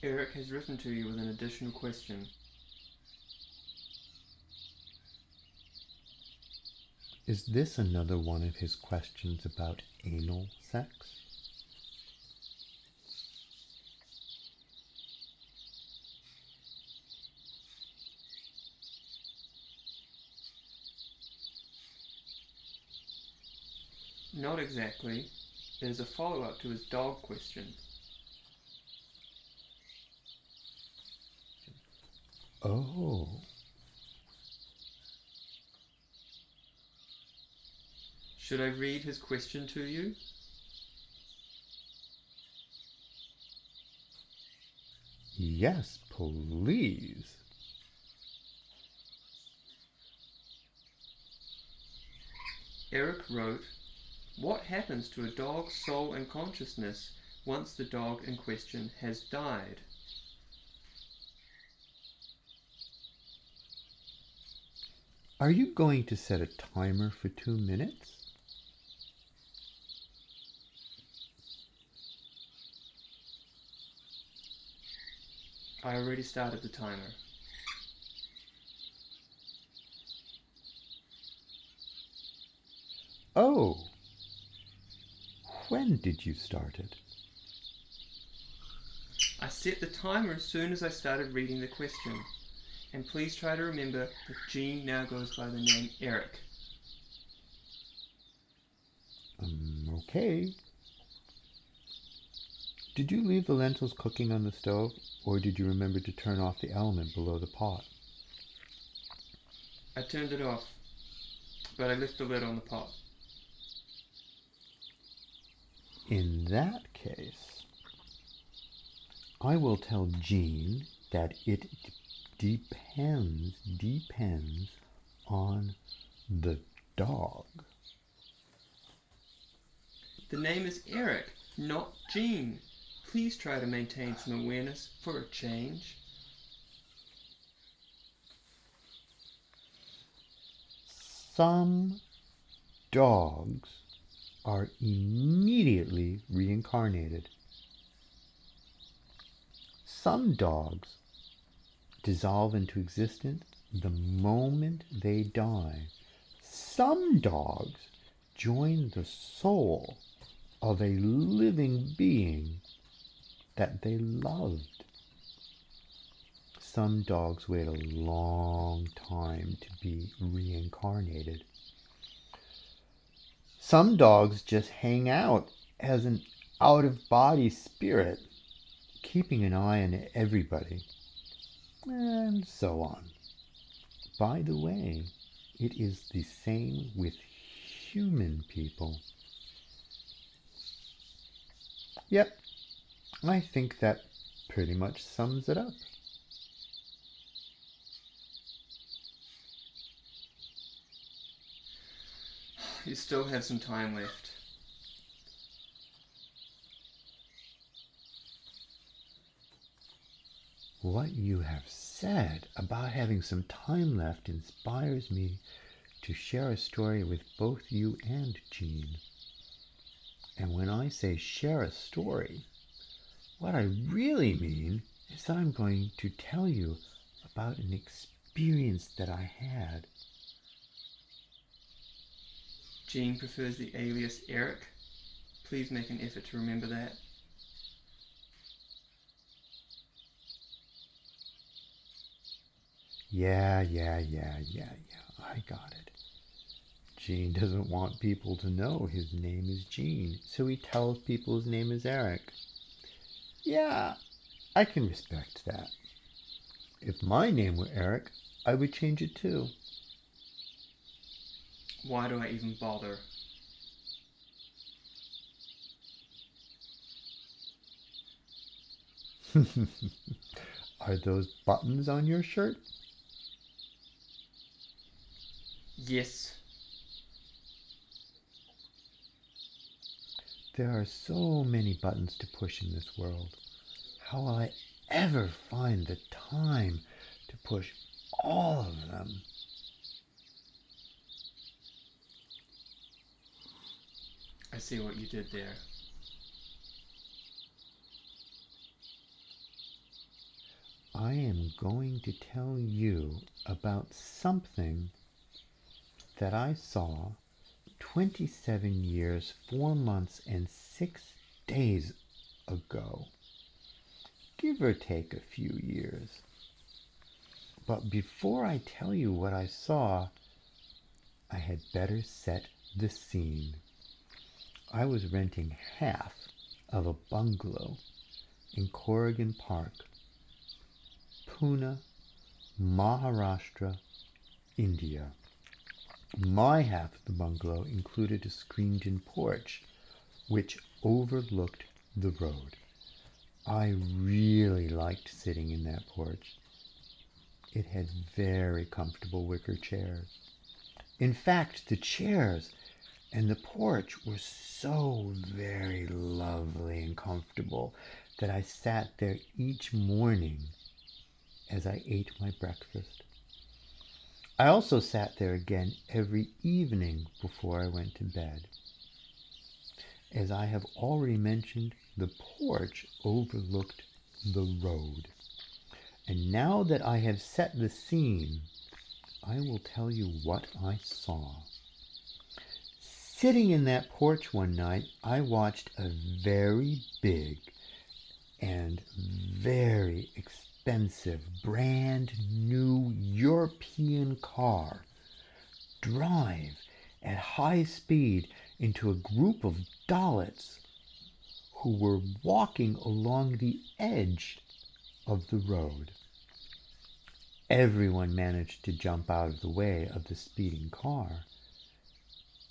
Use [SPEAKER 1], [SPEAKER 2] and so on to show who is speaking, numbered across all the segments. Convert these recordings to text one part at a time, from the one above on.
[SPEAKER 1] Eric has written to you with an additional question.
[SPEAKER 2] Is this another one of his questions about anal sex?
[SPEAKER 1] Not exactly. It is a follow-up to his dog question.
[SPEAKER 2] Oh.
[SPEAKER 1] Should I read his question to you?
[SPEAKER 2] Yes, please.
[SPEAKER 1] Eric wrote, "What happens to a dog's soul and consciousness once the dog in question has died?"
[SPEAKER 2] Are you going to set a timer for 2 minutes?
[SPEAKER 1] I already started the timer.
[SPEAKER 2] Oh. When did you start it?
[SPEAKER 1] I set the timer as soon as I started reading the question. And please try to remember that Gene now goes by the name Eric.
[SPEAKER 2] Okay. Did you leave the lentils cooking on the stove, or did you remember to turn off the element below the pot?
[SPEAKER 1] I turned it off, but I left the lid on the pot.
[SPEAKER 2] In that case, I will tell Jean that it depends on the dog.
[SPEAKER 1] The name is Eric, not Gene. Please try to maintain some awareness for a change.
[SPEAKER 2] Some dogs are immediately reincarnated. Some dogs dissolve into existence the moment they die. Some dogs join the soul of a living being that they loved. Some dogs wait a long time to be reincarnated. Some dogs just hang out as an out-of-body spirit, keeping an eye on everybody, and so on. By the way, it is the same with human people. Yep, I think that pretty much sums it up.
[SPEAKER 1] You still have some time left.
[SPEAKER 2] What you have said about having some time left inspires me to share a story with both you and Jean. And when I say share a story, what I really mean is that I'm going to tell you about an experience that I had.
[SPEAKER 1] Gene prefers the alias Eric. Please make an effort to remember that.
[SPEAKER 2] Yeah, I got it. Gene doesn't want people to know his name is Gene, so he tells people his name is Eric. Yeah, I can respect that. If my name were Eric, I would change it too.
[SPEAKER 1] Why do I even bother?
[SPEAKER 2] Are those buttons on your shirt?
[SPEAKER 1] Yes.
[SPEAKER 2] There are so many buttons to push in this world. How will I ever find the time to push all of them?
[SPEAKER 1] I see what you did there.
[SPEAKER 2] I am going to tell you about something that I saw 27 years, 4 months, and 6 days ago. Give or take a few years. But before I tell you what I saw, I had better set the scene. I was renting half of a bungalow in Corrigan Park, Pune, Maharashtra, India. My half of the bungalow included a screened-in porch which overlooked the road. I really liked sitting in that porch. It had very comfortable wicker chairs. In fact, the chairs and the porch were so very lovely and comfortable that I sat there each morning as I ate my breakfast. I also sat there again every evening before I went to bed. As I have already mentioned, the porch overlooked the road. And now that I have set the scene, I will tell you what I saw. Sitting in that porch one night, I watched a very big and very expensive brand new European car drive at high speed into a group of Dalits who were walking along the edge of the road. Everyone managed to jump out of the way of the speeding car,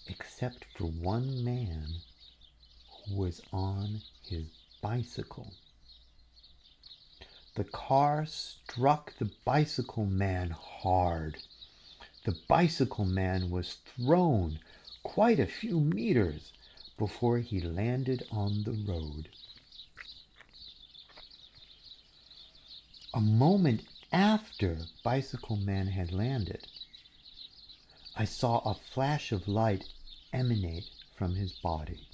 [SPEAKER 2] except for one man who was on his bicycle. The car struck the bicycle man hard. The bicycle man was thrown quite a few meters before he landed on the road. A moment after Bicycle Man had landed, I saw a flash of light emanate from his body.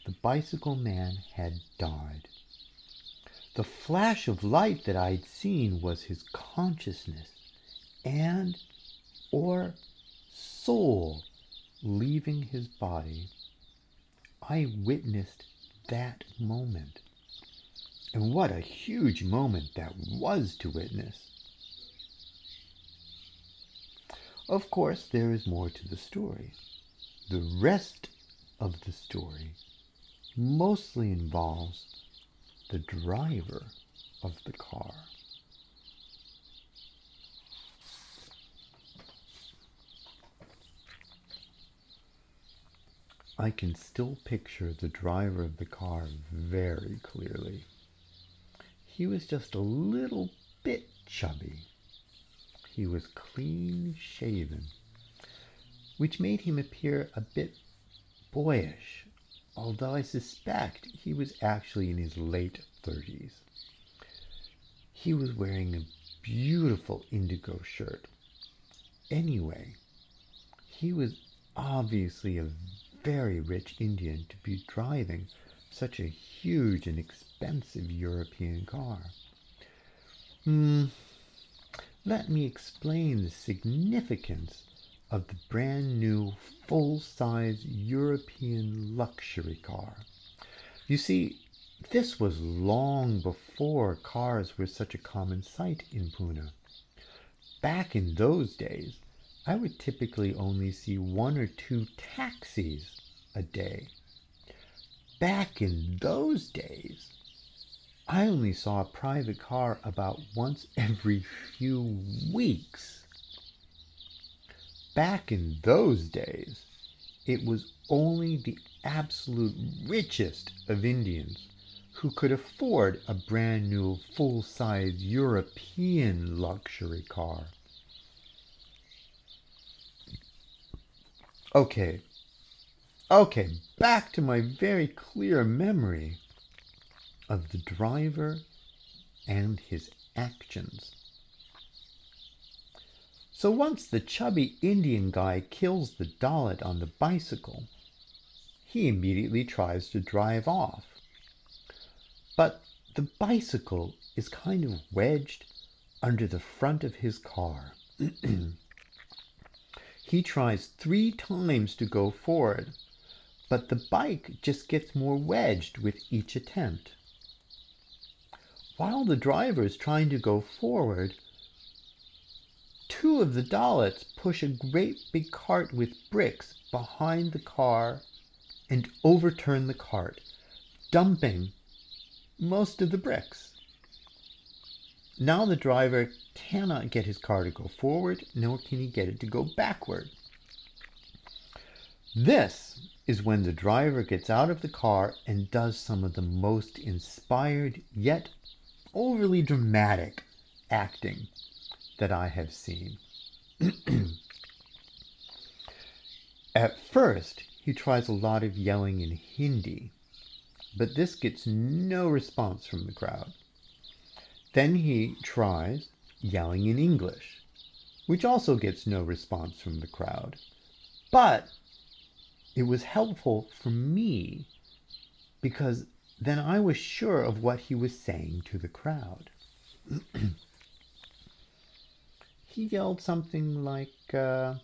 [SPEAKER 2] The Bicycle Man had died. The flash of light that I'd seen was his consciousness and or soul leaving his body. I witnessed that moment. And what a huge moment that was to witness. Of course, there is more to the story. The rest of the story mostly involves the driver of the car. I can still picture the driver of the car very clearly. He was just a little bit chubby. He was clean shaven, which made him appear a bit boyish, although I suspect he was actually in his late 30s. He was wearing a beautiful indigo shirt. Anyway, he was obviously a very rich Indian to be driving such a huge and expensive European car. Let me explain the significance of the brand new full-size European luxury car. You see, this was long before cars were such a common sight in Pune. Back in those days, I would typically only see 1 or 2 taxis a day. Back in those days, I only saw a private car about once every few weeks. Back in those days, it was only the absolute richest of Indians who could afford a brand new full-size European luxury car. Okay, back to my very clear memory of the driver and his actions. So once the chubby Indian guy kills the Dalit on the bicycle, he immediately tries to drive off. But the bicycle is kind of wedged under the front of his car. He tries 3 times to go forward, but the bike just gets more wedged with each attempt. While the driver is trying to go forward, 2 of the Dalits push a great big cart with bricks behind the car and overturn the cart, dumping most of the bricks. Now the driver cannot get his car to go forward, nor can he get it to go backward. This is when the driver gets out of the car and does some of the most inspired yet overly dramatic acting that I have seen. At first, he tries a lot of yelling in Hindi, but this gets no response from the crowd. Then he tries yelling in English, which also gets no response from the crowd. But it was helpful for me because then I was sure of what he was saying to the crowd. He yelled something like, the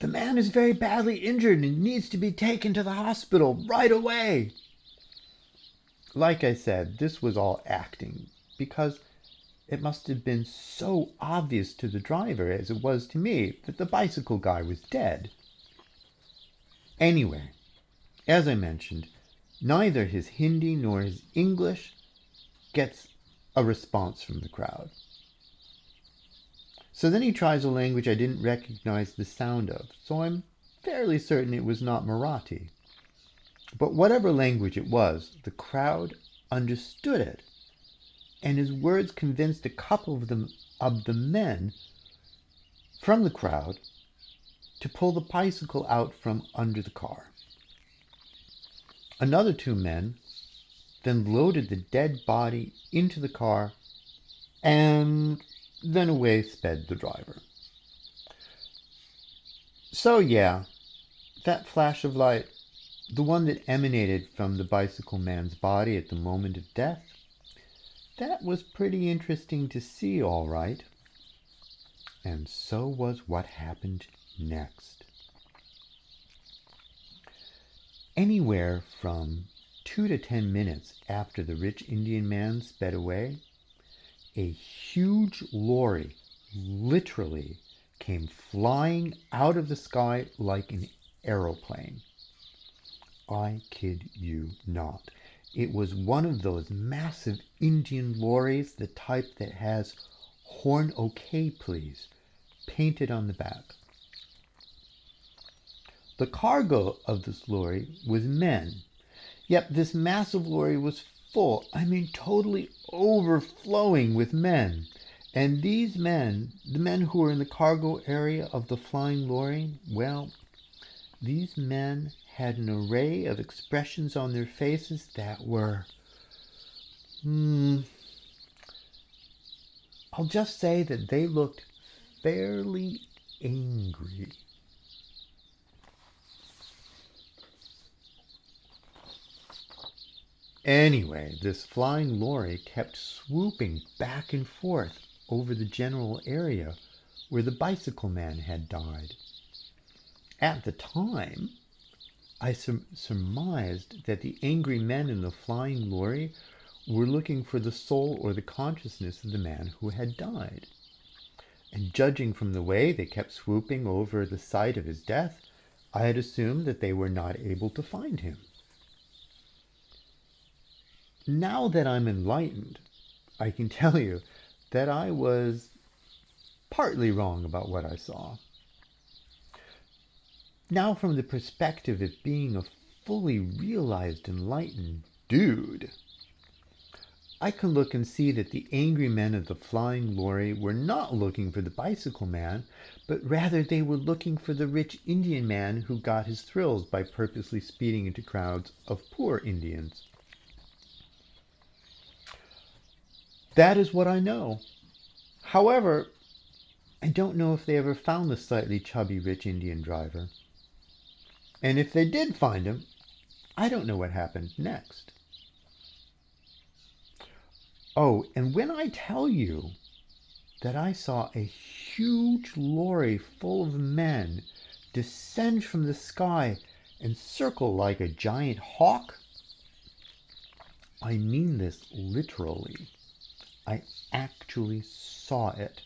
[SPEAKER 2] man is very badly injured and needs to be taken to the hospital right away. Like I said, this was all acting because it must have been so obvious to the driver as it was to me that the bicycle guy was dead. Anyway, as I mentioned, neither his Hindi nor his English gets a response from the crowd. So then he tries a language I didn't recognize the sound of, so I'm fairly certain it was not Marathi. But whatever language it was, the crowd understood it, and his words convinced a couple of the men from the crowd to pull the bicycle out from under the car. Another 2 men then loaded the dead body into the car, and then away sped the driver. So yeah, that flash of light, the one that emanated from the bicycle man's body at the moment of death, that was pretty interesting to see, all right. And so was what happened next. Anywhere from 2 to 10 minutes after the rich Indian man sped away, a huge lorry literally came flying out of the sky like an aeroplane. I kid you not. It was one of those massive Indian lorries, the type that has "Horn OK Please" painted on the back. The cargo of this lorry was men. Yep, this massive lorry was full, totally overflowing with men. And these men, the men who were in the cargo area of the flying lorry, well, these men had an array of expressions on their faces that were, I'll just say that they looked fairly angry. Anyway, this flying lorry kept swooping back and forth over the general area where the bicycle man had died. At the time, I surmised that the angry men in the flying lorry were looking for the soul or the consciousness of the man who had died. And judging from the way they kept swooping over the site of his death, I had assumed that they were not able to find him. Now that I'm enlightened, I can tell you that I was partly wrong about what I saw. Now, from the perspective of being a fully realized enlightened dude, I can look and see that the angry men of the flying lorry were not looking for the bicycle man, but rather they were looking for the rich Indian man who got his thrills by purposely speeding into crowds of poor Indians. That is what I know. However, I don't know if they ever found the slightly chubby rich Indian driver. And if they did find him, I don't know what happened next. Oh, and when I tell you that I saw a huge lorry full of men descend from the sky and circle like a giant hawk, I mean this literally. I actually saw it.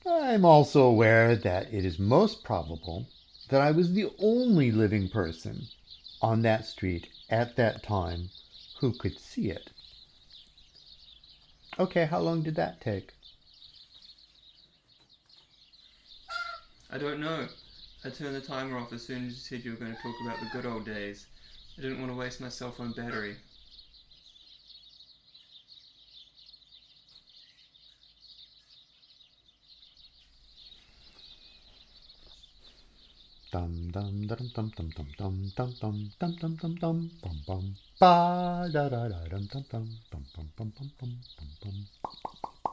[SPEAKER 2] I'm also aware that it is most probable that I was the only living person on that street at that time who could see it. Okay, how long did that take?
[SPEAKER 1] I don't know. I turned the timer off as soon as you said you were going to talk about the good old days. I didn't want to waste my cell phone battery.
[SPEAKER 2] Dum dum dum dum dum dum dum dum dum dum dum dum dum bum bum ba da da da dum dum dum bum bum bum bum bum bum bum.